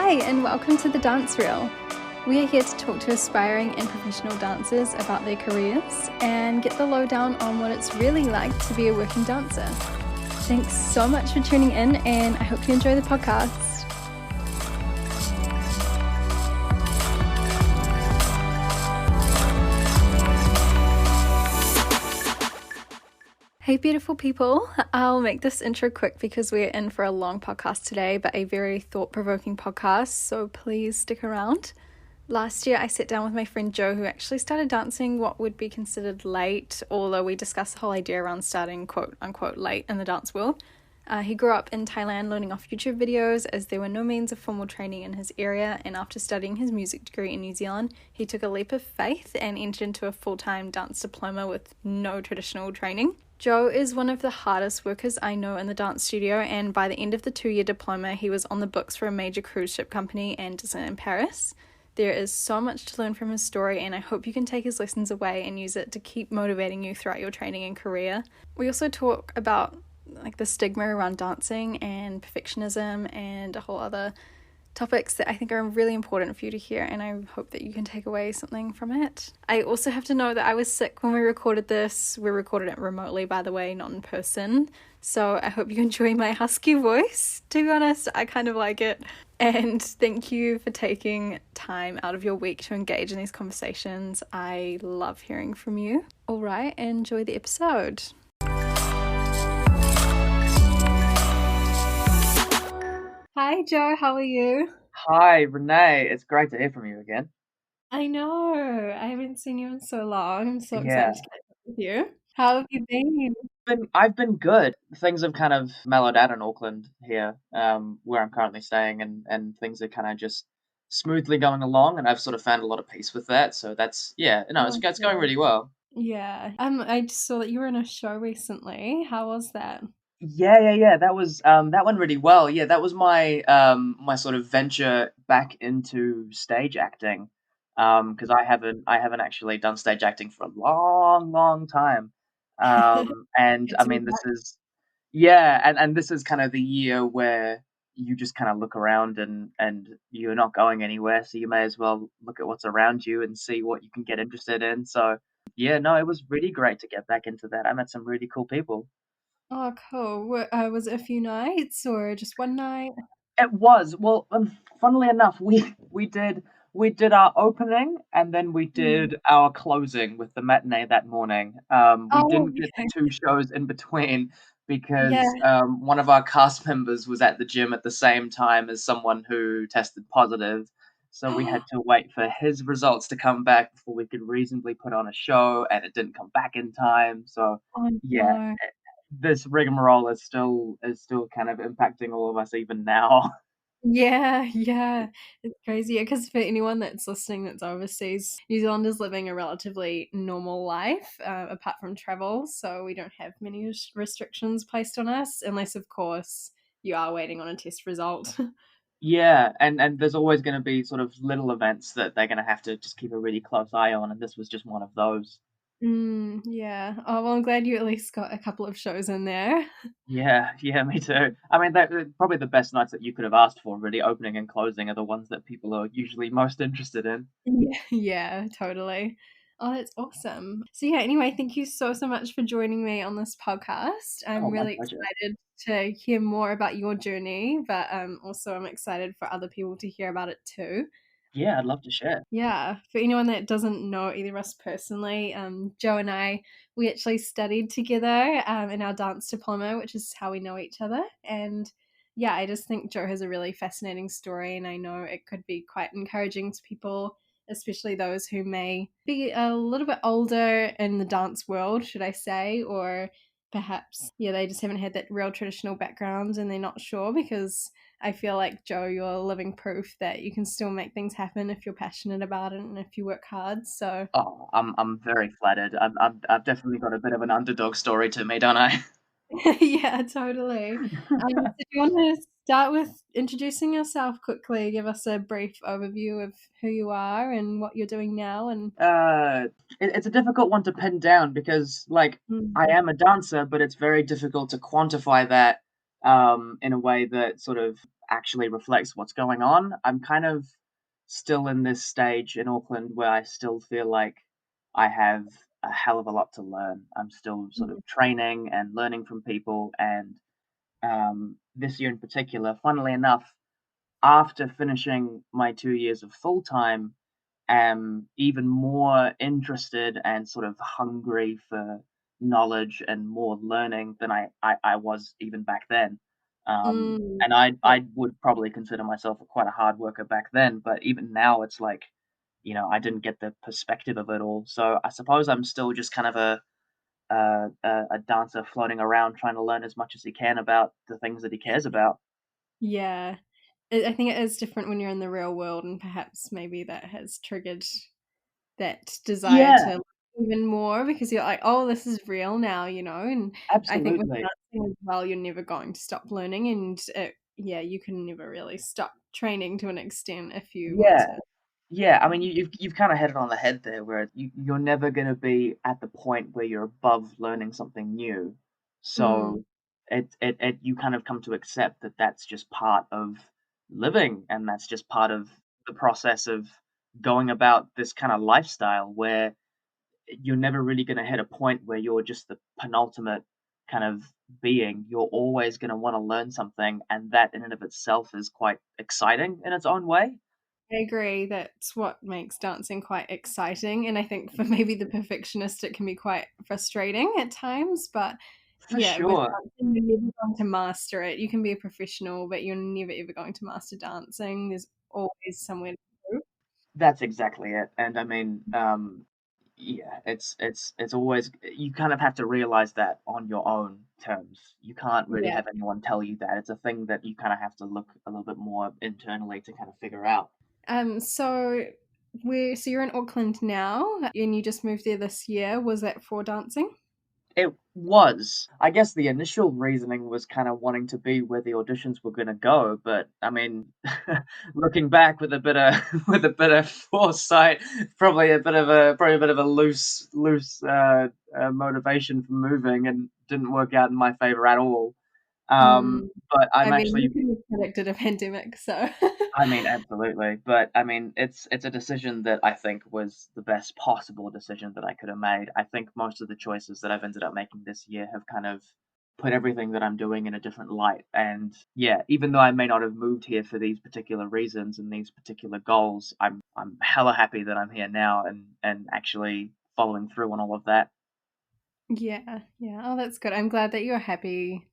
Hi, and welcome to The Dance Reel. We are here to talk to aspiring and professional dancers about their careers and get the lowdown on what it's really like to be a working dancer. Thanks so much for tuning in, and I hope you enjoy the podcast. Hey beautiful people, I'll make this intro quick because we're in for a long podcast today, but a very thought-provoking podcast, so please stick around. Last year I sat down with my friend Joe, who actually started dancing what would be considered late, although we discussed the whole idea around starting quote-unquote late in the dance world. He grew up in Thailand learning off YouTube videos as there were no means of formal training in his area, and after studying his music degree in New Zealand, he took a leap of faith and entered into a full-time dance diploma with no traditional training. Joe is one of the hardest workers I know in the dance studio, and by the end of the 2-year diploma, he was on the books for a major cruise ship company and Disneyland Paris. There is so much to learn from his story, and I hope you can take his lessons away and use it to keep motivating you throughout your training and career. We also talk about the stigma around dancing and perfectionism and a whole other topics that I think are really important for you to hear, and I hope that you can take away something from it. I also have to know that I was sick when we recorded this. We recorded it remotely, by the way, not in person. So I hope you enjoy my husky voice. To be honest, I kind of like it. And thank you for taking time out of your week to engage in these conversations. I love hearing from you. All right, enjoy the episode. Hi, Joe. How are you? Hi, Renee. It's great to hear from you again. I know. I haven't seen you in so long. I'm so Yeah, excited to catch up with you. How have you been? I've been good. Things have kind of mellowed out in Auckland here, where I'm currently staying, and things are kind of just smoothly going along, and I've sort of found a lot of peace with that. So that's Oh, it's going good. really well. Yeah. I just saw that you were in a show recently. How was that? Yeah. That went really well. Yeah, that was my sort of venture back into stage acting. Because I haven't actually done stage acting for a long time. And Good I to be mean back. and this is kind of the year where you just kind of look around and you're not going anywhere, so you may as well look at what's around you and see what you can get interested in. So yeah, no, it was really great to get back into that. I met some really cool people. Oh, cool. Was it a few nights or just one night? It was. Well, funnily enough, we did our opening and then we Mm. did our closing with the matinee that morning. We Oh, didn't get the okay. two shows in between Yeah. because one of our cast members was at the gym at the same time as someone who tested positive. So we had to wait for his results to come back before we could reasonably put on a show, and it didn't come back in time. So Oh, yeah, no. this rigmarole is still kind of impacting all of us even now. Yeah. It's crazy because for anyone that's listening that's overseas, New Zealand is living a relatively normal life, apart from travel, so we don't have many restrictions placed on us, unless, of course, you are waiting on a test result. Yeah, and there's always going to be sort of little events that they're going to have to just keep a really close eye on, and this was just one of those. Yeah. Oh, well, I'm glad you at least got a couple of shows in there. Yeah, me too. I mean, probably the best nights that you could have asked for, really. Opening and closing are the ones that people are usually most interested in. Yeah, totally. Oh, that's awesome. So yeah, anyway, thank you so much for joining me on this podcast. I'm Oh, my really pleasure. excited to hear more about your journey, but also I'm excited for other people to hear about it too. Yeah, I'd love to share. Yeah, for anyone that doesn't know either of us personally, Joe and I, we actually studied together in our dance diploma, which is how we know each other. And yeah, I just think Joe has a really fascinating story, and I know it could be quite encouraging to people, especially those who may be a little bit older in the dance world, should I say, or perhaps, yeah, they just haven't had that real traditional background and they're not sure because I feel like, Joe, you're living proof that you can still make things happen if you're passionate about it and if you work hard. So, Oh, I'm very flattered. I've definitely got a bit of an underdog story to me, don't I? yeah, totally. So do you want to start with introducing yourself quickly? Give us a brief overview of who you are and what you're doing now. And Uh, it's a difficult one to pin down because, like, I mm, am a dancer, but it's very difficult to quantify that in a way that sort of actually reflects what's going on. I'm kind of still in this stage in Auckland where I still feel like I have a hell of a lot to learn. I'm still sort of Mm. training and learning from people, and this year in particular, funnily enough, after finishing my 2 years of full time, am even more interested and sort of hungry for knowledge and more learning than I was even back then. Mm. And I would probably consider myself quite a hard worker back then, but even now it's like, I didn't get the perspective of it all. So I suppose I'm still just kind of a dancer floating around trying to learn as much as he can about the things that he cares about. Yeah. I think it is different when you're in the real world, and perhaps maybe that has triggered that desire Yeah, to learn even more because you're like, "Oh, this is real now," and I think with absolutely. dancing as well, you're never going to stop learning, and yeah, you can never really stop training to an extent if you want Yeah. to. Yeah, I mean, you've kind of hit it on the head there, where you're never gonna be at the point where you're above learning something new. Mm, So you kind of come to accept that that's just part of living, and that's just part of the process of going about this kind of lifestyle where you're never really gonna hit a point where you're just the penultimate kind of being. You're always gonna want to learn something, and that in and of itself is quite exciting in its own way. I agree. That's what makes dancing quite exciting, and I think for maybe the perfectionist, it can be quite frustrating at times, but For yeah, with sure. dancing, you're never going to master it. You can be a professional, but you're never ever going to master dancing. There's always somewhere to go. That's exactly it, and I mean, yeah, it's always you kind of have to realize that on your own terms. You can't really Yeah. have anyone tell you that. It's a thing that you kinda have to look a little bit more internally to kind of figure out. So you're in Auckland now, and you just moved there this year. Was that for dancing? It was. I guess the initial reasoning was kinda wanting to be where the auditions were gonna go, but, I mean, looking back with a bit of with a bit of foresight, probably a bit of a loose motivation for moving and didn't work out in my favor at all. Mm. But I I'm mean, we actually could have predicted a pandemic, so I mean, absolutely, but I mean, it's a decision that I think was the best possible decision that I could have made. I think most of the choices that I've ended up making this year have kind of put everything that I'm doing in a different light. And yeah, even though I may not have moved here for these particular reasons and these particular goals, I'm hella happy that I'm here now and actually following through on all of that. yeah, yeah. Oh, that's good. I'm glad that you're happy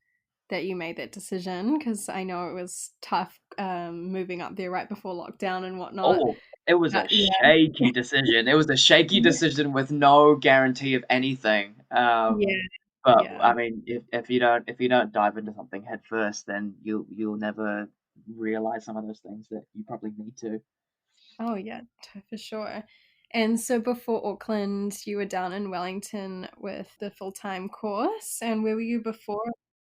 that you made that decision because I know it was tough moving up there right before lockdown and whatnot. Oh, it was a But yeah, shaky decision. It was a shaky decision with no guarantee of anything. yeah, But yeah. I mean, if you don't dive into something head first, then you'll never realize some of those things that you probably need to. Oh yeah, for sure. And so before Auckland, you were down in Wellington with the full-time course. And where were you before?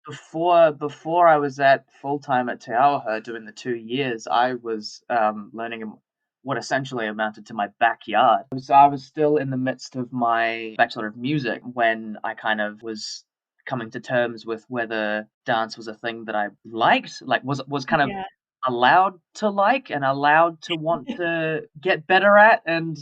Before I was at full time at Te Awaha doing the 2 years, I was learning in what essentially amounted to my backyard. So I was still in the midst of my Bachelor of Music when I kind of was coming to terms with whether dance was a thing that I liked, like was kind of Yeah. allowed to like and allowed to want to get better at. And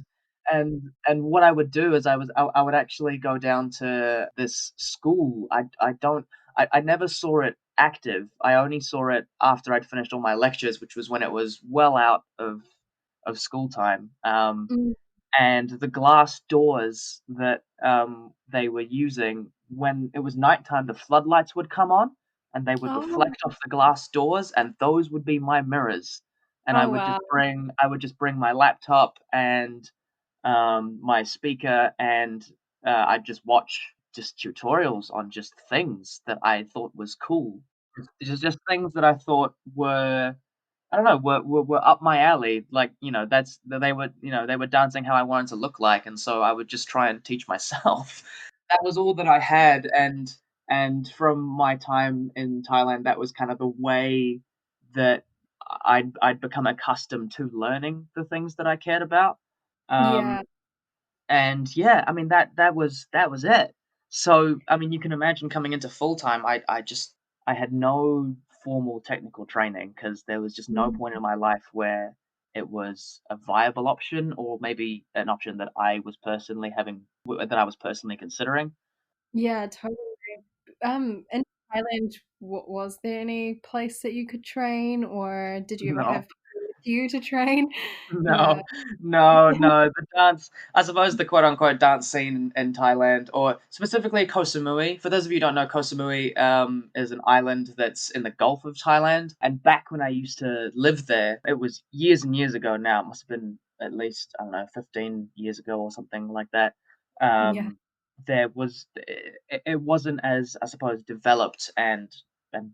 what I would do is I would actually go down to this school. I never saw it active. I only saw it after I'd finished all my lectures, which was when it was well out of school time. Mm. And the glass doors that they were using when it was nighttime, the floodlights would come on and they would Oh, reflect off the glass doors, and those would be my mirrors. And oh wow. I would just bring my laptop and my speaker, and I'd just watch just tutorials on just things that I thought was cool. Just things that I thought were I don't know, were up my alley. Like, that's they were dancing how I wanted to look like, and so I would just try and teach myself. That was all that I had, and from my time in Thailand, that was kind of the way that I'd become accustomed to learning the things that I cared about. Um, Yeah. and yeah, I mean that was it. So, I mean, you can imagine coming into full time, I had no formal technical training because there was just no Mm. point in my life where it was a viable option or maybe an option that I was personally considering. Yeah, totally. In Thailand, was there any place that you could train, or did you ever have No. people with you to train? Yeah. No, no, the dance I suppose the quote unquote dance scene in Thailand or specifically Koh Samui. For those of you who don't know, Koh Samui is an island that's in the Gulf of Thailand. And back when I used to live there, it was years and years ago now. It must have been at least, I don't know, 15 years ago or something like that. Yeah. It wasn't as, I suppose, developed and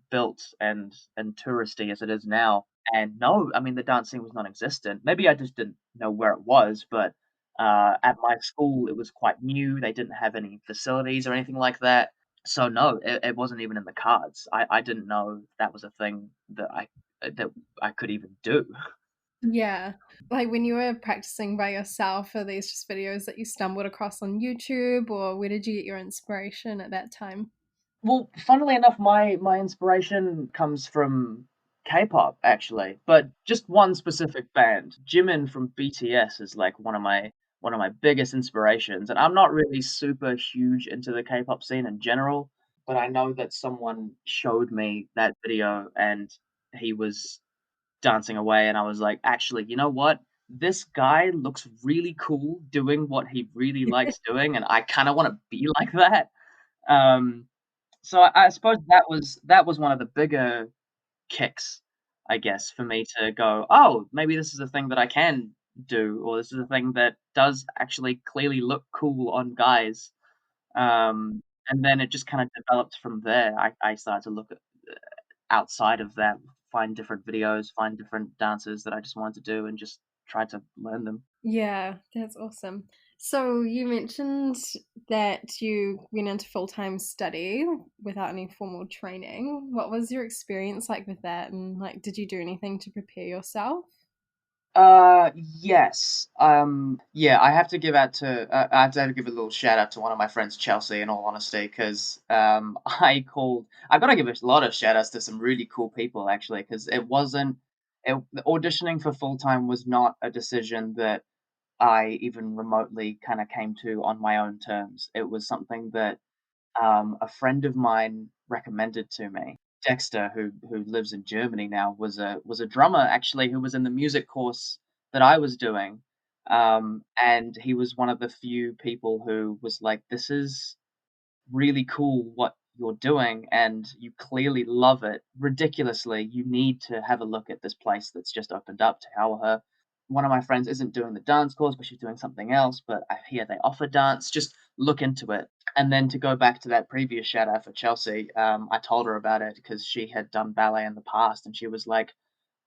built and touristy as it is now. And no, I mean, the dance scene was non-existent. Maybe I just didn't know where it was, but, at my school, it was quite new. They didn't have any facilities or anything like that. So no, it wasn't even in the cards. I didn't know that was a thing that I could even do. Yeah. Like, when you were practicing by yourself, are these just videos that you stumbled across on YouTube, or where did you get your inspiration at that time? Well, funnily enough, my inspiration comes from K-pop actually, but just one specific band. Jimin from BTS is like one of my biggest inspirations, and I'm not really super huge into the K-pop scene in general, but I know that someone showed me that video and he was dancing away and I was like, "Actually, you know what? This guy looks really cool doing what he really likes doing, and I kinda wanna be like that." Um so I suppose that was one of the bigger kicks, I guess, for me to go, "Oh, maybe this is a thing that I can do, or this is a thing that does actually clearly look cool on guys." And then it just kinda developed from there. I started to look at outside of that, find different videos, find different dances that I just wanted to do and just try to learn them. Yeah, that's awesome. So you mentioned that you went into full-time study without any formal training. What was your experience like with that? And like, did you do anything to prepare yourself? Yes. Yeah, I have to give a little shout out to one of my friends, Chelsea, in all honesty, because I gotta give a lot of shout outs to some really cool people actually, because auditioning for full time was not a decision that I even remotely kind of came to on my own terms. It was something that a friend of mine recommended to me. Dexter, who lives in Germany now, was a drummer actually who was in the music course that I was doing, and he was one of the few people who was like, "This is really cool what you're doing, and you clearly love it ridiculously. You need to have a look at this place that's just opened up to her. One of my friends isn't doing the dance course, but she's doing something else. But I hear they offer dance. Just look into it." And then to go back to that previous shout out for Chelsea, I told her about it because she had done ballet in the past, and she was like,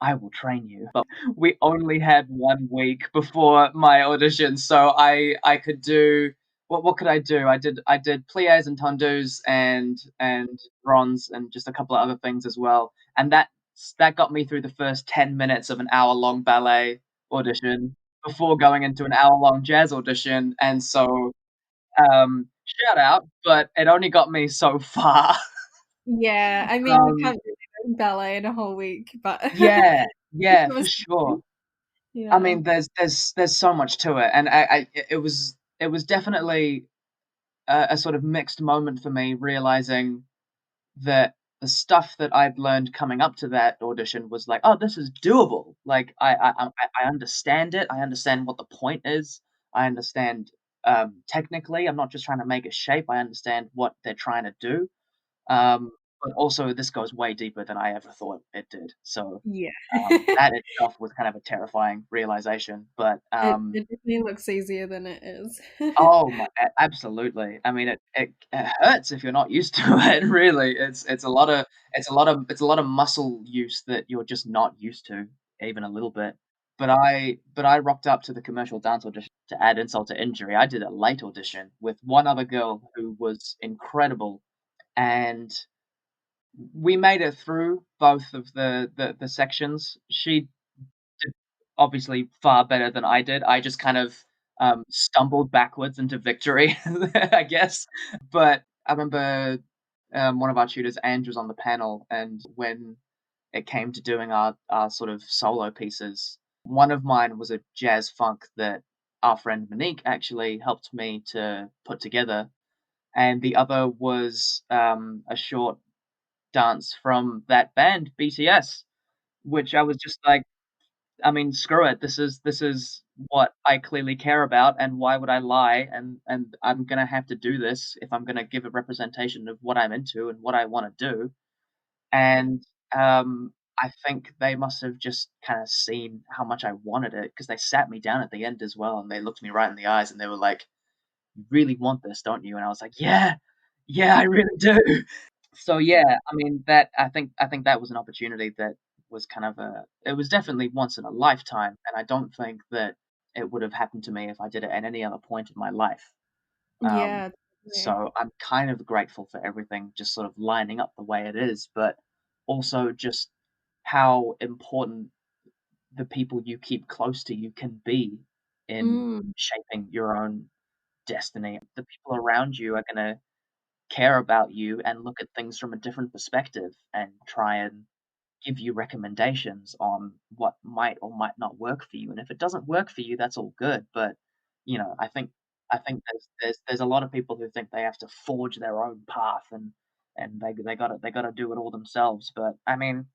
"I will train you." But we only had 1 week before my audition, so I could do what could I do? I did pliés and tendus and bronze and just a couple of other things as well, and that got me through the first 10 minutes of an hour-long ballet audition before going into an hour-long jazz audition, and so, shout out, but it only got me so far. Yeah, I mean, you Um, can't really do ballet in a whole week, but yeah, it yeah, for was sure. I yeah. mean, there's so much to it, and it was definitely a sort of mixed moment for me realizing that the stuff that I'd learned coming up to that audition was like, "Oh, this is doable." Like, I understand it. I understand what the point is. I understand, technically, I'm not just trying to make a shape. I understand what they're trying to do. But also this goes way deeper than I ever thought it did. So, Yeah. that itself was kind of a terrifying realization, but, It definitely looks easier than it is. oh my absolutely. I mean, it hurts if you're not used to it, really. It's a lot of muscle use that you're just not used to, even a little bit. But I rocked up to the commercial dance audition to add insult to injury. I did a late audition with one other girl who was incredible, and we made it through both of the sections. She did obviously far better than I did. I just kind of, stumbled backwards into victory, I guess. But I remember, one of our tutors, Ange, was on the panel, and when it came to doing our sort of solo pieces. One of mine was a jazz funk that our friend Monique actually helped me to put together, and the other was a short dance from that band BTS, which I was just like, I mean, screw it. This is what I clearly care about, and why would I lie? And I'm gonna have to do this if I'm gonna give a representation of what I'm into and what I want to do. And I think they must have just kind of seen how much I wanted it because they sat me down at the end as well, and they looked me right in the eyes, and they were like, "You really want this, don't you?" And I was like, "Yeah, yeah, I really do." So yeah, I mean that I think that was an opportunity that was kind of a it was definitely once in a lifetime, and I don't think that it would have happened to me if I did it at any other point in my life. Um, Yeah, definitely. so I'm kind of grateful for everything just sort of lining up the way it is, but also just how important the people you keep close to you can be in Mm, shaping your own destiny. The people around you are gonna care about you and look at things from a different perspective and try and give you recommendations on what might or might not work for you. And if it doesn't work for you, that's all good. But I think there's a lot of people who think they have to forge their own path and they gotta do it all themselves. But I mean,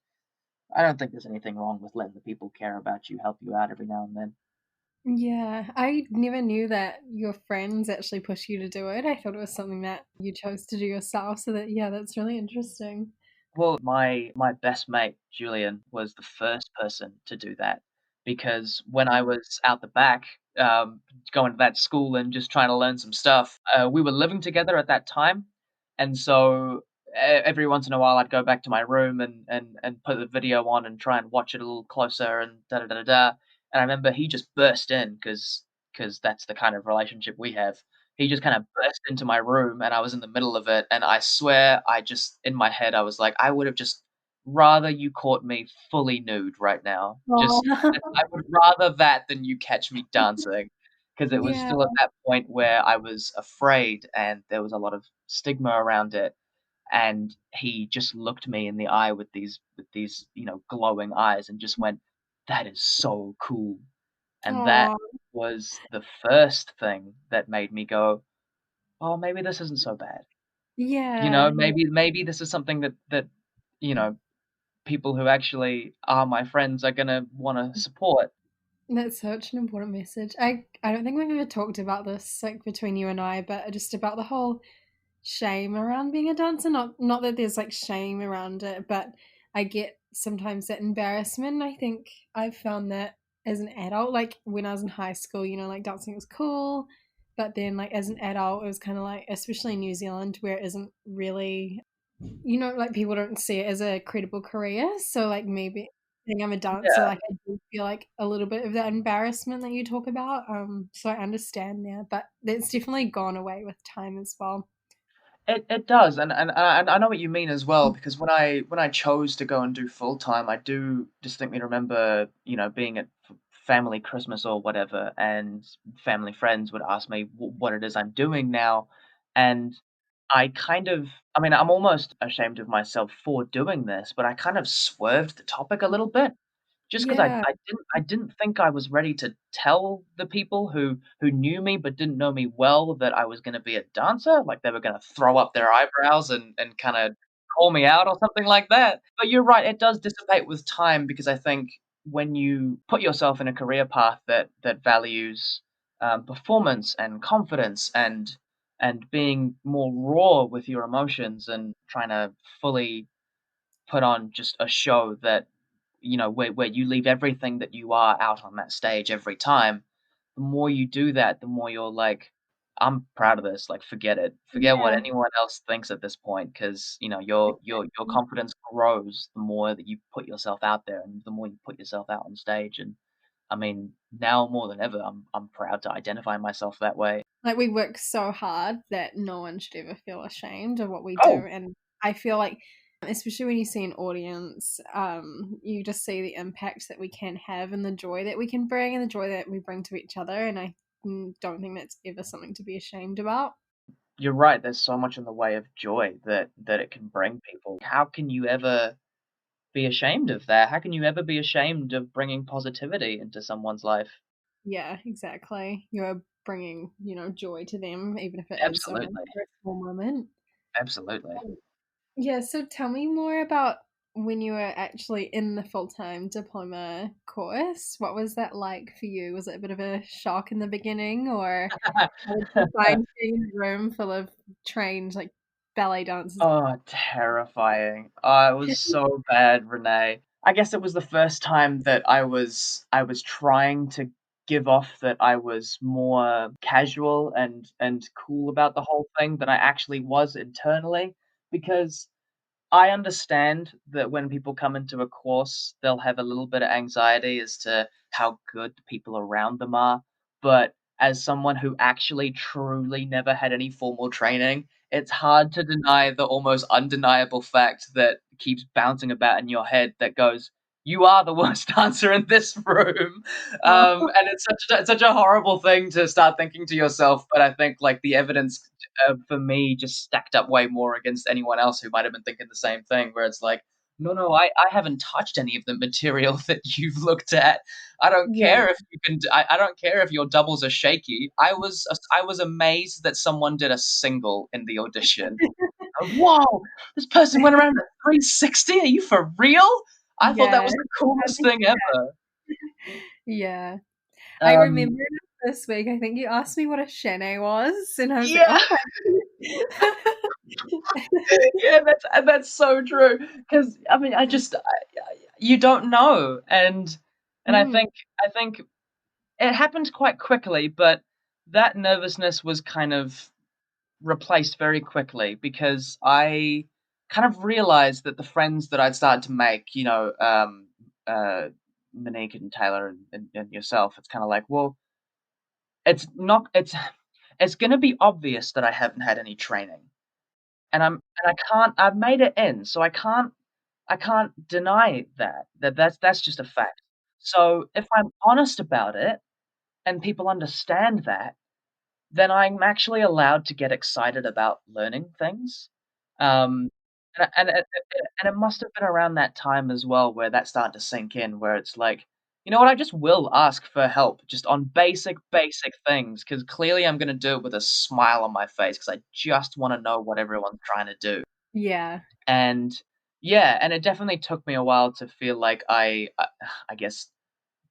I don't think there's anything wrong with letting the people care about you help you out every now and then. yeah, I never knew that your friends actually pushed you to do it. I thought it was something that you chose to do yourself. So that, yeah, that's really interesting. Well, my best mate, Julian, was the first person to do that because when I was out the back, going to that school and just trying to learn some stuff, we were living together at that time, and so every once in a while I'd go back to my room and put the video on and try and watch it a little closer and da da da da. Da. And I remember he just burst in because that's the kind of relationship we have. He just kind of burst into my room, and I was in the middle of it, and I swear I just in my head, I was like, "I would have just rather you caught me fully nude right now. Oh, Just I would rather that than you catch me dancing, because it was yeah. still at that point where I was afraid and there was a lot of stigma around it, and he just looked me in the eye with these, glowing eyes and just went, "That is so cool." And that Oh, was the first thing that made me go, "Oh, maybe this isn't so bad." yeah, yeah. Maybe this is something that, you know, people who actually are my friends are gonna wanna support. That's such an important message. I don't think we've ever talked about this like between you and I, but just about the whole shame around being a dancer. Not that there's like shame around it, but I get sometimes that embarrassment. I think I've found that as an adult, like when I was in high school, like dancing was cool, but then like as an adult, it was kind of like, especially in New Zealand, where it isn't really, like people don't see it as a credible career. So like maybe saying I'm a dancer, Yeah. like I do feel like a little bit of that embarrassment that you talk about. So I understand now, but it's definitely gone away with time as well. It does, and I know what you mean as well, because when I chose to go and do full-time, I do distinctly remember, being at family Christmas or whatever, and family friends would ask me what it is I'm doing now, and I kind of I mean, I'm almost ashamed of myself for doing this, but I kind of swerved the topic a little bit. Just 'cause Yeah. I didn't think I was ready to tell the people who knew me but didn't know me well that I was gonna be a dancer, like, they were gonna throw up their eyebrows and kinda call me out or something like that. But you're right, it does dissipate with time because I think when you put yourself in a career path that values, performance and confidence and being more raw with your emotions and trying to fully put on just a show that where you leave everything that you are out on that stage every time, the more you do that, the more you're like, "I'm proud of this, like, forget it. Forget what Yeah. anyone else thinks at this point, because your confidence grows the more that you put yourself out there and the more you put yourself out on stage, and, I mean, now more than ever, I'm proud to identify myself that way. Like we work so hard that no one should ever feel ashamed of what we do. Oh, And I feel like, especially when you see an audience, you just see the impact that we can have and the joy that we can bring and the joy that we bring to each other. And I don't think that's ever something to be ashamed about. you're right, there's so much in the way of joy that it can bring people. How can you ever be ashamed of that? How can you ever be ashamed of bringing positivity into someone's life? Yeah, exactly. You're bringing, joy to them, even if it is only Absolutely, for a small moment. absolutely. Um, Yeah, so tell me more about when you were actually in the full-time diploma course. What was that like for you? Was it a bit of a shock in the beginning, or how did you find being in a room full of trained, like, ballet dancers? Oh, terrifying. Oh, it was so bad, Renee. I guess it was the first time that I was trying to give off that I was more casual and cool about the whole thing than I actually was internally, because I understand that when people come into a course, they'll have a little bit of anxiety as to how good the people around them are. But as someone who actually truly never had any formal training, it's hard to deny the almost undeniable fact that keeps bouncing about in your head that goes, "You are the worst dancer in this room." Oh, And it's such a horrible thing to start thinking to yourself. But I think like the evidence for me just stacked up way more against anyone else who might have been thinking the same thing, where it's like, no, no, I haven't touched any of the material that you've looked at. I don't yeah. care if you can. I don't care if your doubles are shaky. I was amazed that someone did a single in the audition. Whoa, this person went around at 360. Are you for real? I thought that Yeah. was the coolest thing ever. Yeah. I Um, remember this week, I think you asked me what a chaîné was, and I was like, yeah, "Oh my." yeah, that's so true. Because I mean, you don't know, and I Mm, think I think it happened quite quickly, but that nervousness was kind of replaced very quickly because I kind of realized that the friends that I'd started to make, uh, Monique and Taylor and yourself, it's kind of like, well, it's not, it's going to be obvious that I haven't had any training, and I can't. I've made it in, so I can't deny that's just a fact. So if I'm honest about it and people understand that, then I'm actually allowed to get excited about learning things. Um, and it must have been around that time as well where that started to sink in, where it's like, you know what, I just will ask for help just on basic things, because clearly I'm gonna do it with a smile on my face because I just wanna know what everyone's trying to do. yeah. And yeah, and it definitely took me a while to feel like I guess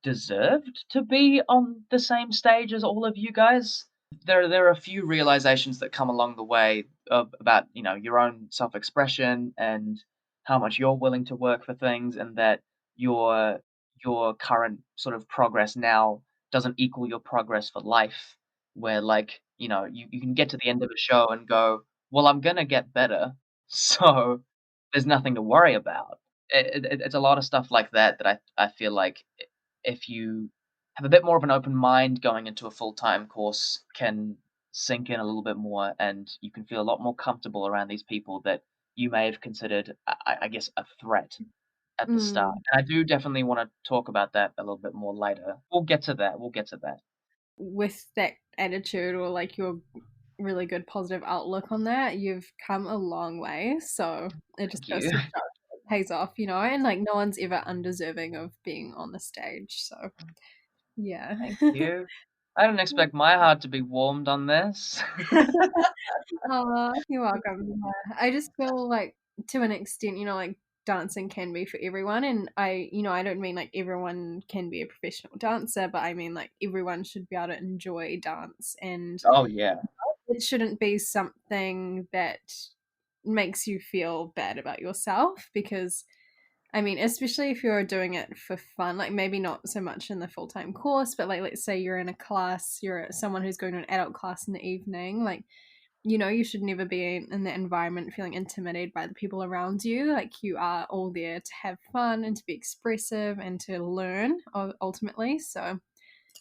deserved to be on the same stage as all of you guys. There are a few realizations that come along the way about, your own self-expression and how much you're willing to work for things, and that your your current sort of progress now doesn't equal your progress for life, where like, you can get to the end of a show and go, "Well, I'm gonna get better, so there's nothing to worry about." It's a lot of stuff like that that I feel like if you have a bit more of an open mind going into a full-time course can sink in a little bit more, and you can feel a lot more comfortable around these people that you may have considered, I guess, a threat at the start. Mm. And I do definitely wanna talk about that a little bit more later. We'll get to that. With that attitude, or like your really good positive outlook on that, you've come a long way. So it just Thank goes you. to show it pays off, and like no one's ever undeserving of being on the stage. So yeah. Thank you. I didn't expect my heart to be warmed on this. You're welcome. Yeah. I just feel like to an extent, like dancing can be for everyone. And I don't mean like everyone can be a professional dancer, but I mean like everyone should be able to enjoy dance. And Oh, yeah. it shouldn't be something that makes you feel bad about yourself, because I mean, especially if you're doing it for fun, like maybe not so much in the full time course, but like let's say you're in a class, you're someone who's going to an adult class in the evening, like you should never be in that environment feeling intimidated by the people around you. Like you are all there to have fun and to be expressive and to learn ultimately. So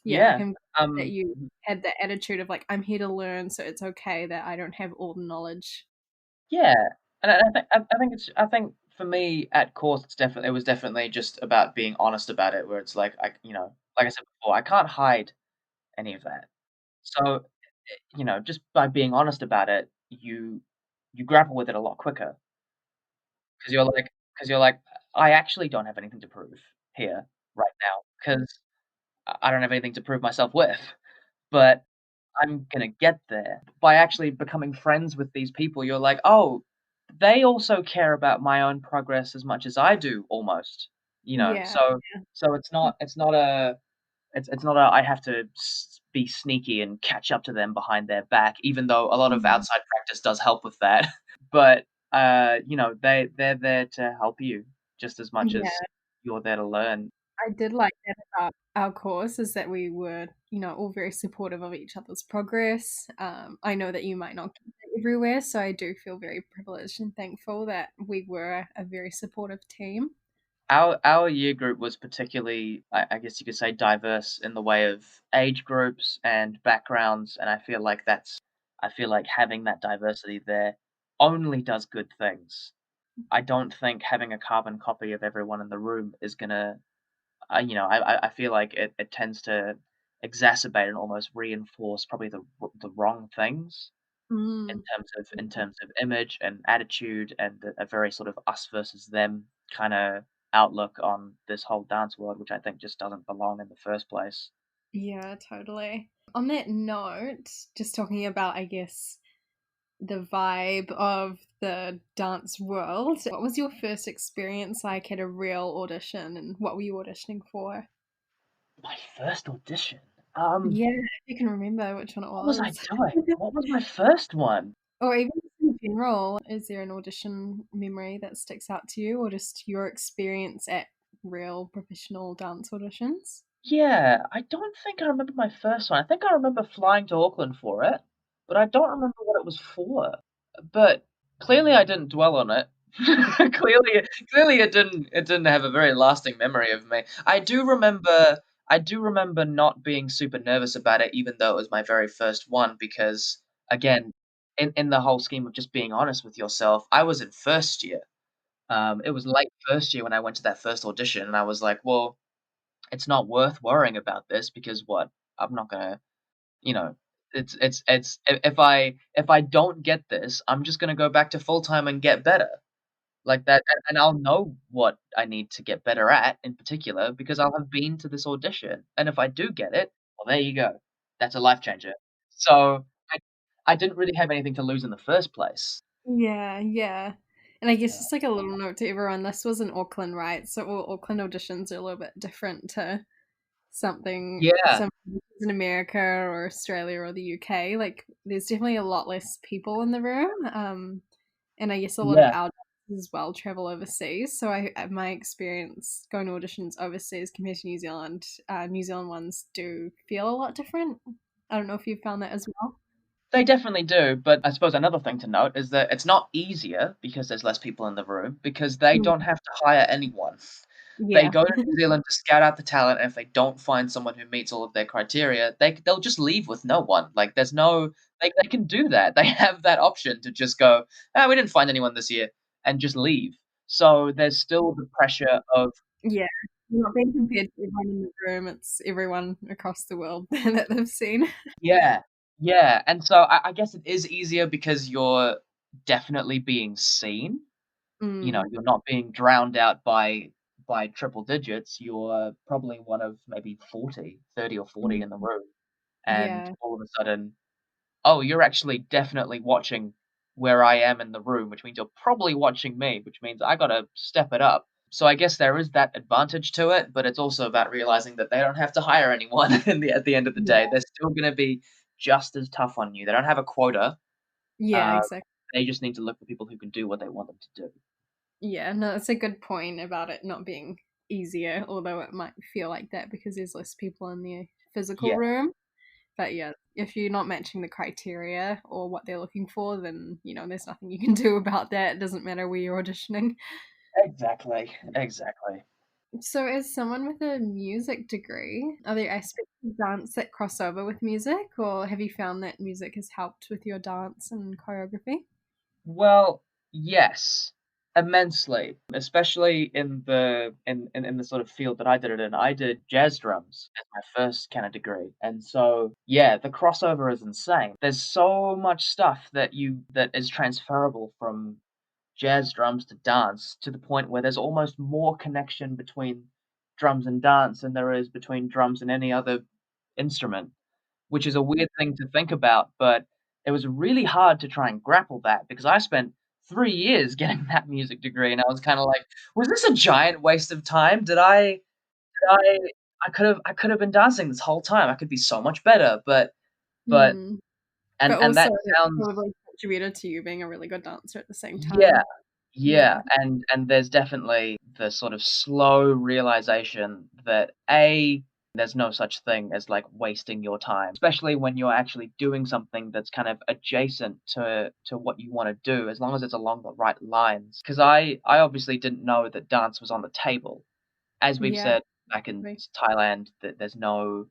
yeah, like Yeah. I'm glad that Um you had that attitude of like, I'm here to learn, so it's okay that I don't have all the knowledge. Yeah, and I think for me at course it was definitely just about being honest about it, where it's like like I said before, I can't hide any of that. So, just by being honest about it, you grapple with it a lot quicker, because you're like, I actually don't have anything to prove here right now because I don't have anything to prove myself with, but I'm gonna get there. By actually becoming friends with these people, you're like, "Oh, they also care about my own progress as much as I do almost," you know? Yeah. So it's not a I have to be sneaky and catch up to them behind their back, even though a lot of Mm. outside practice does help with that. But, they're there to help you just as much Yeah. as you're there to learn. I did like that about our course is that we were, all very supportive of each other's progress. I know that you might not get that everywhere, so I do feel very privileged and thankful that we were a very supportive team. Our year group was particularly, I guess you could say, diverse in the way of age groups and backgrounds, and I feel like having that diversity there only does good things. I don't think having a carbon copy of everyone in the room is gonna, I feel like it tends to exacerbate and almost reinforce probably the wrong things Mm. in terms of image and attitude and a very sort of us versus them kinda outlook on this whole dance world, which I think just doesn't belong in the first place. Yeah, totally. On that note, just talking about, I guess, the vibe of the dance world, what was your first experience like at a real audition and what were you auditioning for? My first audition? Yeah, if you can remember which one it What was I was. doing? What was my first one? Or even just in general, is there an audition memory that sticks out to you or just your experience at real professional dance auditions? Yeah, I don't think I remember my first one. I think I remember flying to Auckland for it, but I don't remember what it was for. But clearly I didn't dwell on it. Clearly it didn't have a very lasting memory of me. I do remember not being super nervous about it even though it was my very first one because again, in the whole scheme of just being honest with yourself, I was in first year. It was late first year when I went to that first audition and I was like, "Well, it's not worth worrying about this because what? I'm not gonna, you know, it's if I don't get this, I'm just gonna go back to full time and get better like that, and I'll know what I need to get better at in particular because I'll have been to this audition, and if I do get it, well, there you go. That's a life changer. So I didn't really have anything to lose in the first place. Yeah, yeah. And I guess Yeah. just like a little note to everyone, this was in Auckland, right? So all Auckland auditions are a little bit different to Yeah, some in America or Australia or the UK. Like there's definitely a lot less people in the room. And I guess a lot of yeah. our dancers as well travel overseas. So my experience going to auditions overseas compared to New Zealand ones do feel a lot different. I don't know if you found that as well. They definitely do, but I suppose another thing to note is that it's not easier because there's less people in the room because they Mm. don't have to hire anyone. They Yeah. go to New Zealand to scout out the talent, and if they don't find someone who meets all of their criteria, they'll just leave with no one. Like there's no they can do that. They have that option to just go, "Ah, we didn't find anyone this year," and just leave. So there's still the pressure of Yeah. Not being compared to everyone in the room, it's everyone across the world that they've seen. yeah, yeah, and so I guess it is easier because you're definitely being seen. You know, Mm. you're not being drowned out by triple digits, you're probably one of maybe 30 or 40 Mm. in the room, and Yeah. all of a sudden, "Oh, you're actually definitely watching where I am in the room, which means you're probably watching me, which means I gotta step it up." So I guess there is that advantage to it, but it's also about realizing that they don't have to hire anyone at the end of the day. Yeah. They're still gonna be just as tough on you. They don't have a quota, Yeah, uh, exactly. they just need to look for people who can do what they want them to do. Yeah, no, that's a good point about it not being easier, although it might feel like that because there's less people in the physical Yeah. room. But yeah, if you're not matching the criteria or what they're looking for, then there's nothing you can do about that. It doesn't matter where you're auditioning. Exactly, exactly. So, as someone with a music degree, are there aspects of dance that cross over with music, or have you found that music has helped with your dance and choreography? Well, yes, immensely, especially in the sort of field that I did it in. I did jazz drums as my first kind of degree, and so, yeah, the crossover is insane. There's so much stuff that is transferable from jazz drums to dance to the point where there's almost more connection between drums and dance than there is between drums and any other instrument, which is a weird thing to think about, but it was really hard to try and grapple that because I spent 3 years getting that music degree, and I was kinda like, "Was this a giant waste of time? I could have been dancing this whole time. I could be so much better." But Hmm. and But and also that it sounds probably contributed to you being a really good dancer at the same yeah. time. Yeah, Yeah. and there's definitely the sort of slow realization that A, there's no such thing as, like, wasting your time, especially when you're actually doing something that's kind of adjacent to what you wanna do, as long as it's along the right lines. 'Cause I obviously didn't know that dance was on the table. As we've Yeah. said back in Exactly. Thailand, that there's no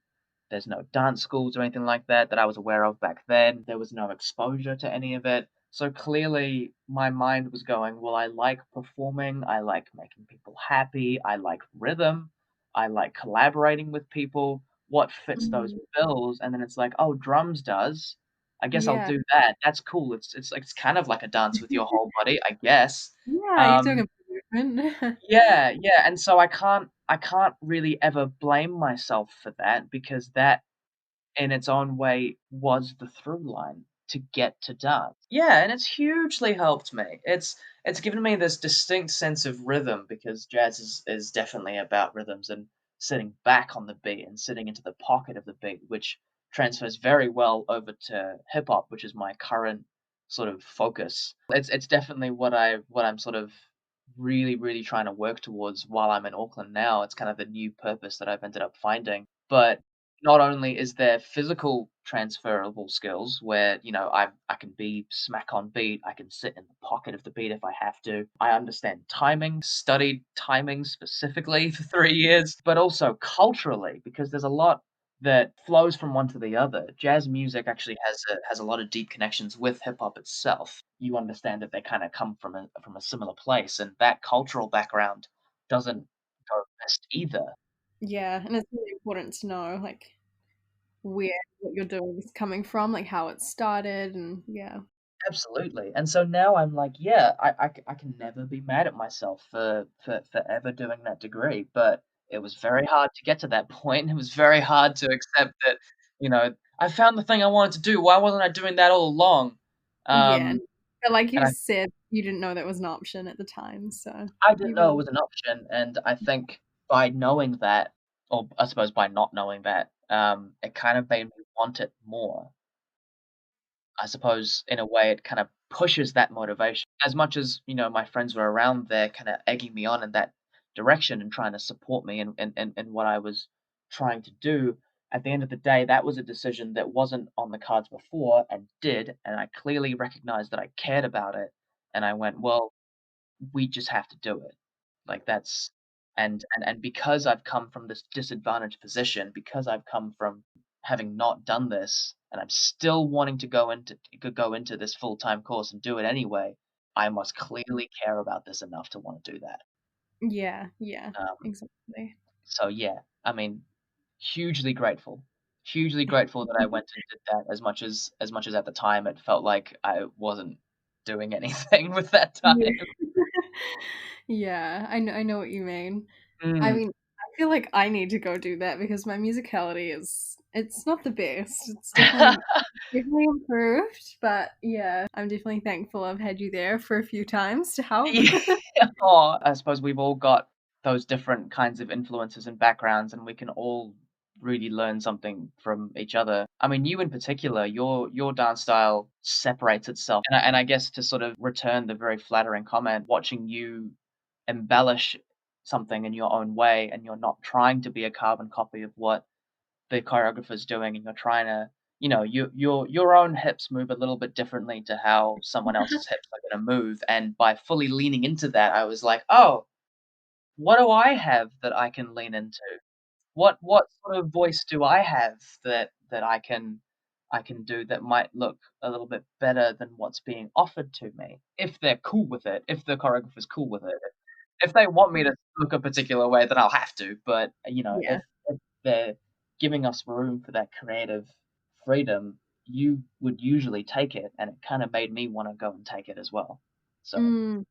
dance schools or anything like that that I was aware of back then. There was no exposure to any of it. So clearly my mind was going, well, I like performing, I like making people happy, I like rhythm, I like collaborating with people. What fits those Mm. bills? And then it's like, oh, drums does. I guess I'll Yeah. do that. That's cool. It's kind of like a dance with your whole body, I guess. Yeah, you're doing Um, a movement. yeah, yeah, and so I can't really ever blame myself for that because that in its own way was the through line to get to dance. Yeah, and it's hugely helped me. It's given me this distinct sense of rhythm because jazz is definitely about rhythms and sitting back on the beat and sitting into the pocket of the beat, which transfers very well over to hip hop, which is my current sort of focus. It's definitely what I'm sort of really, really trying to work towards while I'm in Auckland now. It's kind of the new purpose that I've ended up finding. But not only is there physical transferable skills where, I can be smack on beat, I can sit in the pocket of the beat if I have to. I understand timing, studied timing specifically for 3 years, but also culturally because there's a lot that flows from one to the other. Jazz music actually has a lot of deep connections with hip hop itself. You understand that they kinda come from a similar place, and that cultural background doesn't go missed either. Yeah, and it's really important to know, like, where what you're doing is coming from, like, how it started and yeah. Absolutely, and so now I'm like, yeah, I can never be mad at myself for ever doing that degree, but it was very hard to get to that point. It was very hard to accept that, I found the thing I wanted to do, why wasn't I doing that all along? Yeah, and Um, but like and you said, you didn't know that was an option at the time, so I didn't you've know it evolved. was an option, and I think by knowing that, or I suppose by not knowing that, it kind of made me want it more. I suppose in a way it kind of pushes that motivation. As much as, my friends were around there kinda egging me on in that direction and trying to support me in what I was trying to do, at the end of the day, that was a decision that wasn't on the cards before and did, and I clearly recognized that I cared about it, and I went, "Well, we just have to do it." Like, that's and because I've come from this disadvantaged position, because I've come from having not done this, and I'm still wanting to go into this full-time course and do it anyway, I must clearly care about this enough to wanna do that. Yeah, yeah, Um, exactly. so yeah, I mean, hugely grateful. Hugely grateful that I went and did that as much as at the time it felt like I wasn't doing anything with that Yeah. time. Yeah, I know what you mean. I Mm. mean, I feel like I need to go do that because my musicality is it's not the best. It's definitely improved, but yeah, I'm definitely thankful I've had you there for a few times to help. Yeah. Aw, I suppose we've all got those different kinds of influences and backgrounds, and we can all really learn something from each other. I mean, you in particular, your dance style separates itself, and I guess to sort of return the very flattering comment, watching you embellish something in your own way, and you're not trying to be a carbon copy of what the choreographer's doing, and you're trying to, your own hips move a little bit differently to how someone else's hips are gonna move, and by fully leaning into that, I was like, "Oh, what do I have that I can lean into? What sort of voice do I have that I can do that might look a little bit better than what's being offered to me?" If they're cool with it, if the choreographer's cool with it. If they want me to look a particular way, then I'll have to, but, Yeah. if they're giving us room for that creative freedom, you would usually take it, and it kinda made me wanna go and take it as well. So, Mm.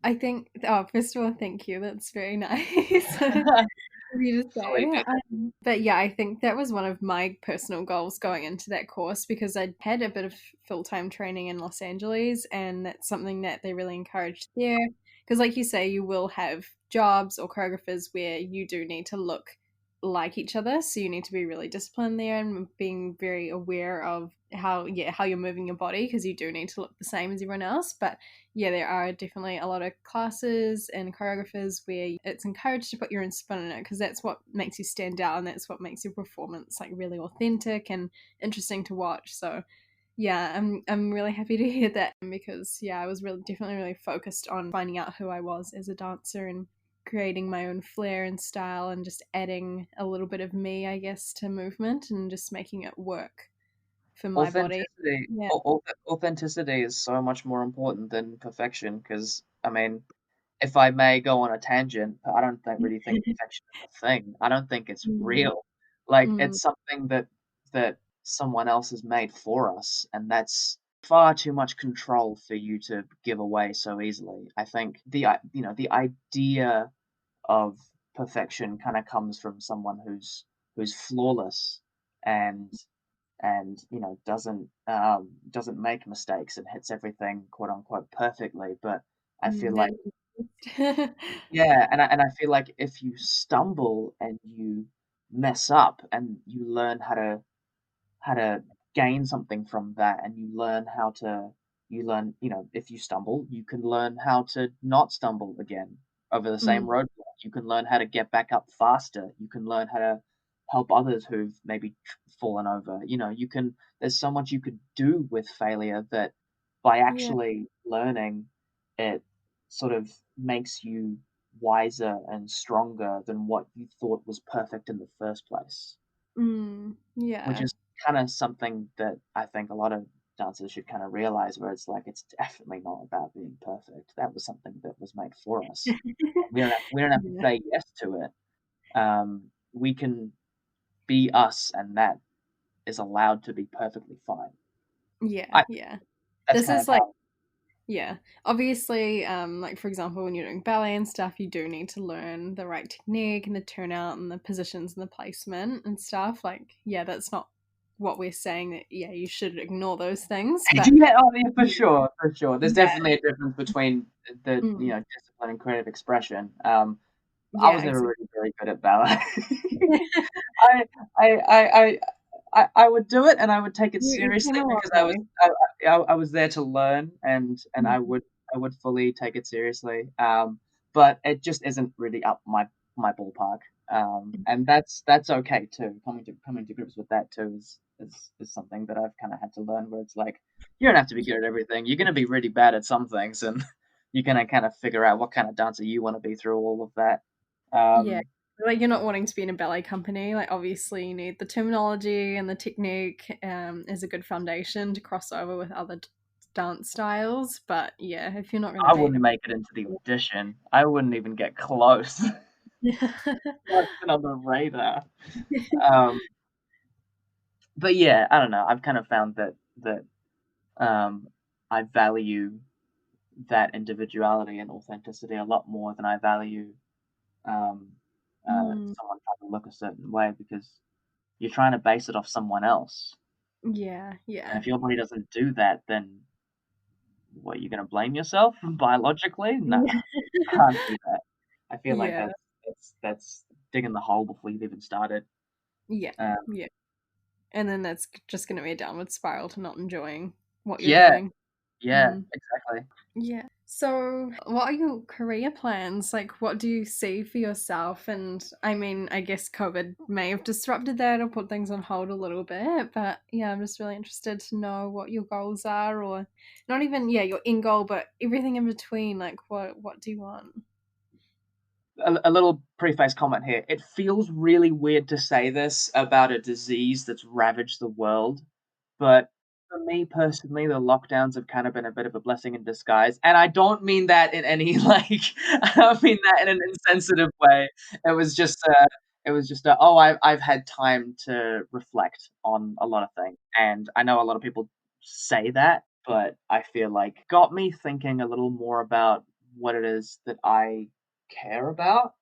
I think, oh, first of all, thank you. That's very nice of you to Silly say. bit. But yeah, I think that was one of my personal goals going into that course because I'd had a bit of full-time training in Los Angeles, and that's something that they really encouraged there. Because, like you say, you will have jobs or choreographers where you do need to look like each other, so you need to be really disciplined there and being very aware of how you're moving your body because you do need to look the same as everyone else. But yeah, there are definitely a lot of classes and choreographers where it's encouraged to put your own spin in it because that's what makes you stand out and that's what makes your performance like really authentic and interesting to watch. So yeah, I'm really happy to hear that because yeah, I was really definitely really focused on finding out who I was as a dancer and creating my own flair and style and just adding a little bit of me, I guess, to movement and just making it work for my body. Authenticity Yeah. authenticity is so much more important than perfection. Because I mean, if I may go on a tangent, but I don't really think perfection is a thing. I don't think it's Mm, real. Like, mm, it's something that someone else has made for us, and that's far too much control for you to give away so easily. I think the idea of perfection kinda comes from someone who's flawless and doesn't make mistakes and hits everything quote unquote perfectly. But I feel like that yeah, and I feel like if you stumble and you mess up and you learn how to gain something from that, and you learn, if you stumble, you can learn how to not stumble again over the same Mm, roadblock. You can learn how to get back up faster. You can learn how to help others who've maybe fallen over. There's so much you could do with failure that by yeah. actually learning, it sort of makes you wiser and stronger than what you thought was perfect in the first place. Which Yeah. is kinda something that I think a lot of dancers should kinda realize, where it's like, it's definitely not about being perfect. That was something that was made for us. We don't have to Yeah. say yes to it. We can be us, and that is allowed to be perfectly fine. Yeah, I yeah. That's This kind is of like how yeah. Obviously, like for example, when you're doing ballet and stuff, you do need to learn the right technique and the turnout and the positions and the placement and stuff. Like, yeah, that's not what we're saying that yeah, you should ignore those things, but Yeah, oh, yeah, for sure, for sure. There's yeah. definitely a difference between the, Mm, discipline and creative expression. I yeah, was never exactly. really very good at ballet. I I I I I would do it, and I would take it You came seriously a long because I was way. I was there to learn, and Mm, I would fully take it seriously. But it just isn't really up my ballpark. And that's okay too. Coming to grips with that too is something that I've kind of had to learn. Where it's like, you don't have to be good at everything. You're gonna be really bad at some things, and you're gonna kind of figure out what kind of dancer you want to be through all of that. yeah. Um, Like you're not wanting to be in a ballet company. Like obviously you need the terminology and the technique as a good foundation to cross over with other dance styles. But yeah, if you're not going to I be in wouldn't make it into the audition. I wouldn't even get close. a Not even on the radar. Um, but yeah, I don't know. I've kind of found that um, I value that individuality and authenticity a lot more than I value um, Mm, someone trying to look a certain way, because you're trying to base it off someone else. yeah, And yeah. if your body doesn't do that, then what, you're gonna blame yourself biologically? Nah, Yeah. you can't do that. I feel like Yeah, that's digging the hole before you've even started. yeah, Um, yeah. And then that's just going to be a downward spiral to not enjoying what you're yeah, doing. yeah, Mm. exactly. Yeah. So, what are your career plans? Like, what do you see for yourself? And I mean, I guess COVID may have disrupted that or put things on hold a little bit, but yeah, I'm just really interested to know what your goals are, or not even, yeah, your end goal, but everything in between. Like, what do you want? A little preface comment here. It feels really weird to say this about a disease that's ravaged the world, but for me personally, the lockdowns have kind of been a bit of a blessing in disguise. And I don't mean that in any I don't mean that in an insensitive way. It was just oh, I've had time to reflect on a lot of things. And I know a lot of people say that, but I feel like got me thinking a little more about what it is that I care about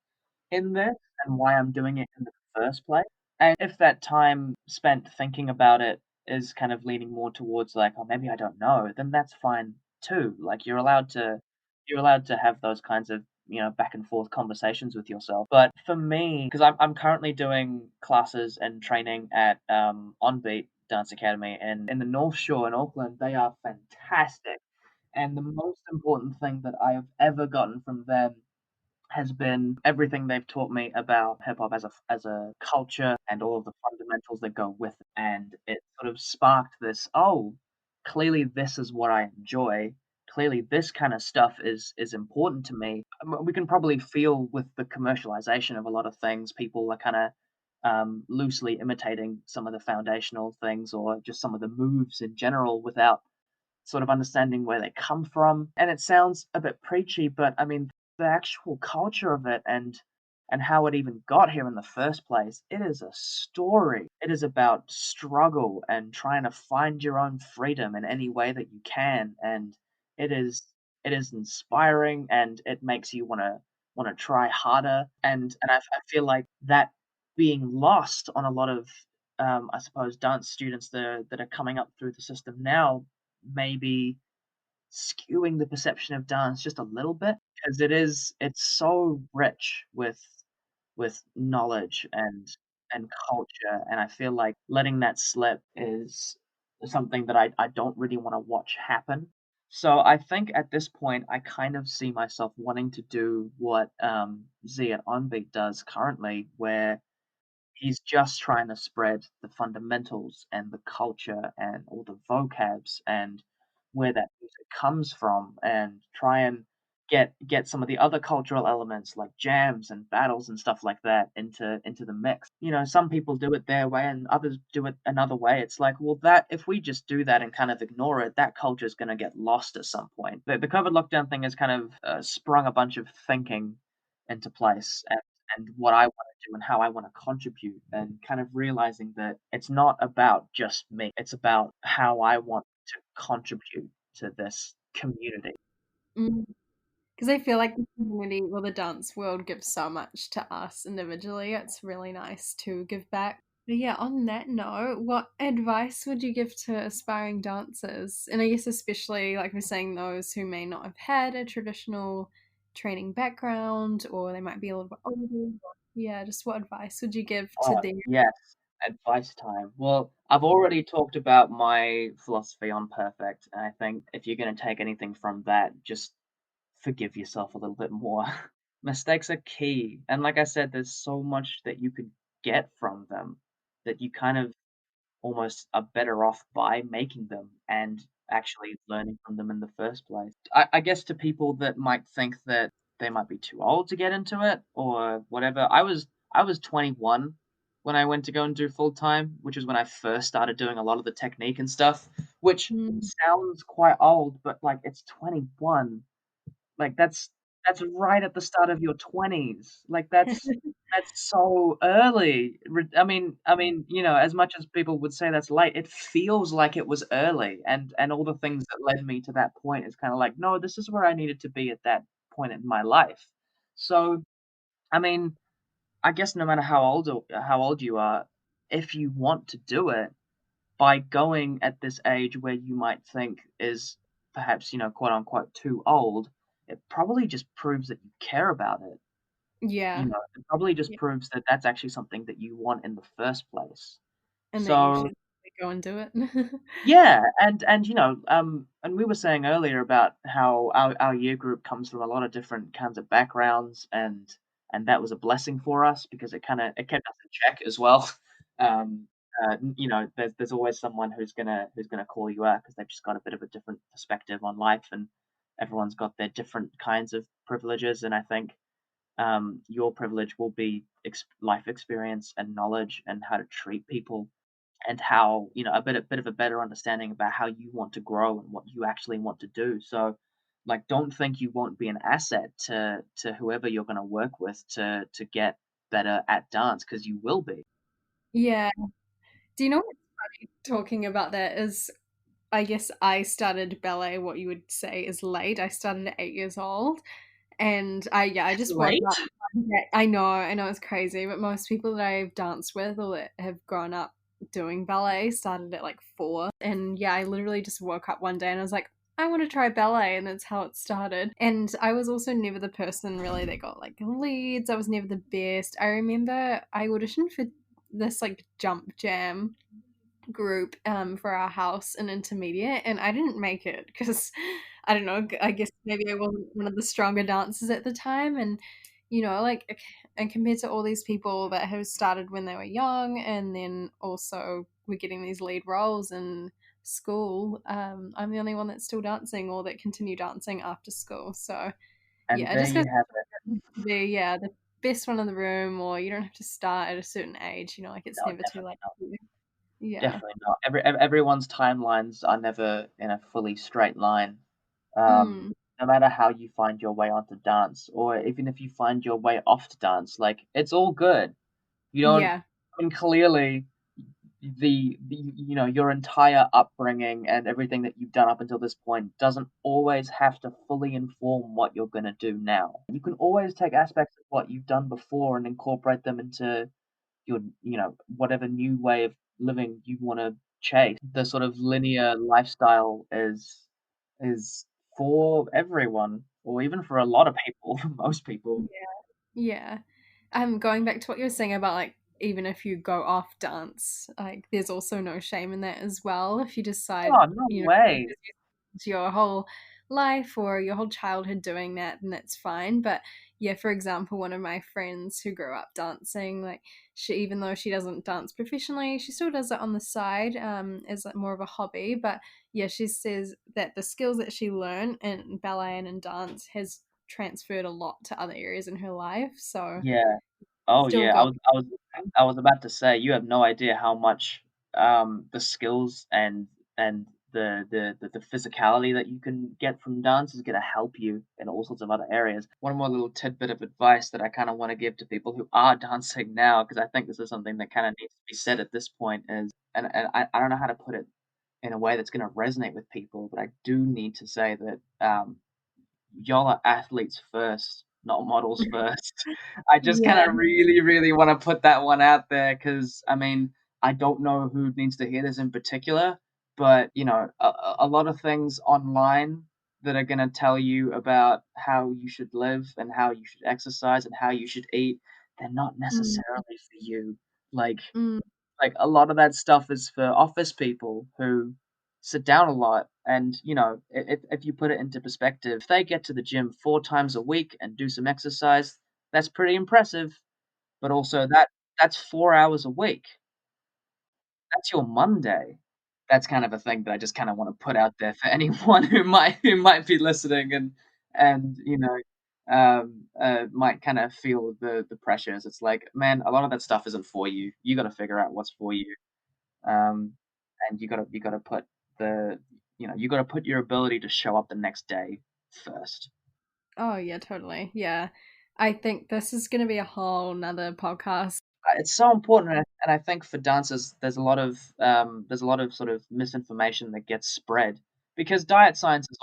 in this and why I'm doing it in the first place. And if that time spent thinking about it is kind of leaning more towards like, "Oh, maybe I don't know," then that's fine too. Like, you're allowed to have those kinds of, back and forth conversations with yourself. But for me, because I'm currently doing classes and training at, On Beat Dance Academy in the North Shore in Auckland. They are fantastic, and the most important thing that I have ever gotten from them has been everything they've taught me about hip hop as a culture and all of the fundamentals that go with it. And it sort of sparked this, oh, clearly this is what I enjoy. Clearly this kind of stuff is important to me. We can probably feel with the commercialization of a lot of things, people are kind of loosely imitating some of the foundational things or just some of the moves in general without sort of understanding where they come from. And it sounds a bit preachy, but I mean, the actual culture of it and how it even got here in the first place, it is a story. It is about struggle and trying to find your own freedom in any way that you can. And it is it is inspiring and it makes you wanna try harder. And I feel like that being lost on a lot of I suppose dance students that are coming up through the system now maybe skewing the perception of dance just a little bit because it's so rich with knowledge and culture, and I feel like letting that slip is something that I don't really wanna watch happen. So I think at this point, I kind of see myself wanting to do what, Z at Onbeat does currently, where he's just trying to spread the fundamentals and the culture and all the vocabs and where that music comes from and try and get some of the other cultural elements like jams and battles and stuff like that into the mix. Some people do it their way and others do it another way. It's like, well, that if we just do that and kind of ignore it, that culture is going to get lost at some point. The COVID lockdown thing has kind of sprung a bunch of thinking into place and what I wanna do and how I wanna contribute and kind of realizing that it's not about just me, it's about how I want to contribute to this community. Because I feel like the community or the dance world gives so much to us individually. It's really nice to give back. But yeah, on that note, what advice would you give to aspiring dancers? And I guess especially like we're saying those who may not have had a traditional training background or they might be a little bit older. Yeah, just what advice would you give to Oh, them? yes, advice time. Well, I've already talked about my philosophy on perfect, and I think if you're gonna take anything from that, just forgive yourself a little bit more. Mistakes are key, and like I said, there's so much that you could get from them that you kind of almost are better off by making them and actually learning from them in the first place. I guess to people that might think that they might be too old to get into it or whatever, I was 21 when I went to go and do full time, which is when I first started doing a lot of the technique and stuff, which Mm. sounds quite old, but like it's 21. Like, that's right at the start of your 20s. Like, that's so early. As much as people would say that's late, it feels like it was early, and all the things that led me to that point is kinda like, "No, this is where I needed to be at that point in my life." So, I mean, I guess no matter how old you are, if you want to do it, by going at this age where you might think is perhaps, quote unquote, too old, it probably just proves that you care about it. Yeah. It probably just Yeah. proves that that's actually something that you want in the first place. And that you So should go and do it. yeah, and we were saying earlier about how our year group comes from a lot of different kinds of backgrounds, and that was a blessing for us because it kept us in check as well. Um, there's always someone who's gonna call you out because they've just got a bit of a different perspective on life, and everyone's got their different kinds of privileges. And I think your privilege will be life experience and knowledge and how to treat people and how a bit of a better understanding about how you want to grow and what you actually want to do. So, like, don't think you won't be an asset to whoever you're going to work with to get better at dance because you will be. Yeah. Do you know what's funny talking about that is I guess I started ballet what you would say is late. I started at 8 years old. And I That's just woke late. up one day. I know it's crazy, but most people that I've danced with or that have grown up doing ballet started at like 4. And yeah, I literally just woke up one day and I was like, I want to try ballet, and that's how it started. And I was also never the person really that got like leads. I was never the best. I remember I auditioned for this like jump jam group for our house in intermediate, and I didn't make it because I don't know, I guess maybe I wasn't one of the stronger dancers at the time. And like, and compared to all these people that have started when they were young and then also were getting these lead roles in school, I'm the only one that's still dancing or that continue dancing after school. So And yeah, it there just you goes have to be, yeah, the best one in the room, or you don't have to start at a certain age, like no, it's never too definitely late not. for you. Yeah. Definitely not. Everyone's timelines are never in a fully straight line. Mm. No matter how you find your way onto dance, or even if you find your way off to dance, like it's all good. You don't. Yeah. I mean, clearly, your entire upbringing and everything that you've done up until this point doesn't always have to fully inform what you're gonna do now. You can always take aspects of what you've done before and incorporate them into your whatever new way of living you want to chase. The sort of linear lifestyle is for everyone, or even for a lot of people, for most people. Yeah. Going back to what you were saying about like even if you go off dance, like there's also no shame in that as well. If you decide, Oh, no way. your whole life or your whole childhood doing that, then that's fine. But yeah, for example, one of my friends who grew up dancing, like she, even though she doesn't dance professionally, she still does it on the side, as like more of a hobby. But yeah, she says that the skills that she learned in ballet and in dance has transferred a lot to other areas in her life. So Yeah. Oh still yeah. go. I was about to say you have no idea how much the skills and the physicality that you can get from dance is gonna help you in all sorts of other areas. One more little tidbit of advice that I kind of want to give to people who are dancing now, because I think this is something that kind of needs to be said at this point, is and I don't know how to put it in a way that's gonna resonate with people, but I do need to say that y'all are athletes first, not models first. I just kind Yeah. of really, really want to put that one out there because, I mean, I don't know who needs to hear this in particular, but a lot of things online that are going to tell you about how you should live and how you should exercise and how you should eat, they're not Mm, necessarily for you. Like, mm, a lot of that stuff is for office people who sit down a lot, and if you put it into perspective, if they get to the gym 4 times a week and do some exercise, that's pretty impressive. But also that's 4 hours a week. That's your Monday. That's kind of a thing that I just kind of want to put out there for anyone who might be listening, and might kind of feel the pressures. It's like, man, a lot of that stuff isn't for you. You got to figure out what's for you. um, and you gotta put the you gotta put your ability to show up the next day first. oh yeah, totally. Yeah. I think this is going to be a whole nother podcast. It's so important, and I think for dancers, there's a lot of sort of misinformation that gets spread because diet science is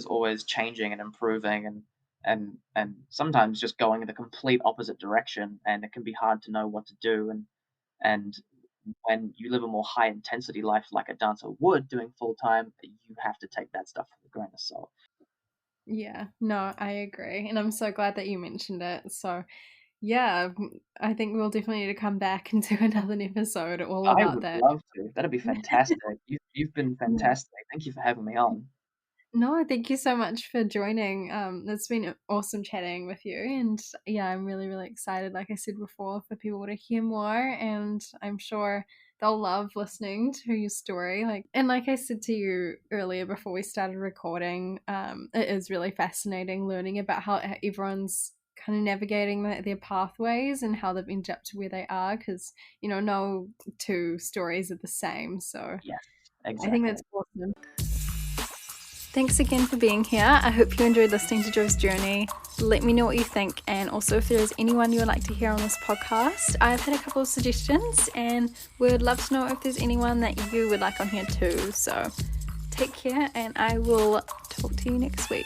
always changing and improving, and sometimes just going in the complete opposite direction, and it can be hard to know what to do. And when you live a more high intensity life like a dancer would doing full time, you have to take that stuff with a grain of salt. Yeah, no, I agree. And I'm so glad that you mentioned it. So, yeah, I think we'll definitely need to come back and do another episode all I about would that. love to. That'd be fantastic. You've been Yeah. fantastic. Thank you for having me on. No, thank you so much for joining. It's been awesome chatting with you. And yeah, I'm really, really excited, like I said before, for people to hear more. And I'm sure they'll love listening to your story. Like I said to you earlier before we started recording, it is really fascinating learning about how everyone's kind of navigating their pathways and how they've ended up to where they are. Because, no two stories are the same. So Yes, I think exactly. that's awesome. Thanks again for being here. I hope you enjoyed listening to Joe's journey. Let me know what you think, and also if there is anyone you would like to hear on this podcast. I've had a couple of suggestions and would love to know if there's anyone that you would like on here too. So Take care, and I will talk to you next week.